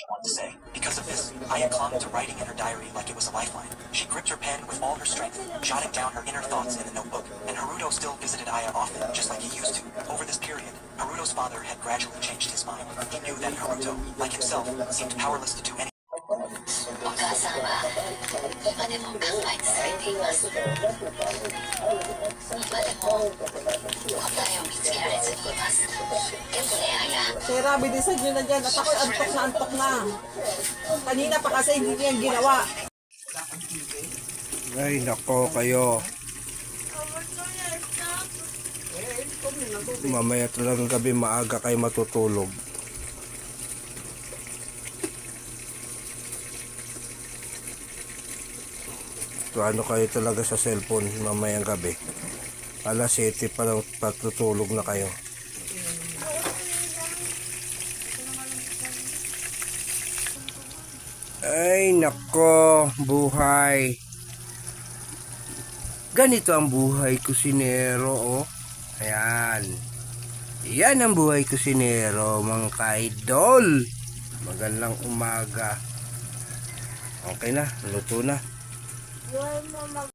want to say. Because of this, Aya clung to writing in her diary like it was a lifeline. She gripped her pen with all her strength, jotting down her inner thoughts in the notebook. And Haruto still visited Aya often, just like he used to. Over this period, Haruto's father had gradually changed his mind. He knew that Haruto, like himself, seemed powerless to do anything. お母さんは今でも考え続けています。今でも答えを見つけられずにいます。でもね、Aya, Sera, bilisan nyo na dyan. At ako'y antok na. Kanina pa kasi hindi niya ginawa. Ay, nako kayo. Mamaya talagang gabi maaga kayo matutulog. So, ano kayo talaga sa cellphone mamayang gabi? Alas 7 pa lang patutulog na kayo. Ay, nako, buhay. Ganito ang buhay kusinero, oh. Ayan. Yan ang buhay kusinero, mga ka-idol. Magandang umaga. Okay na, luto na.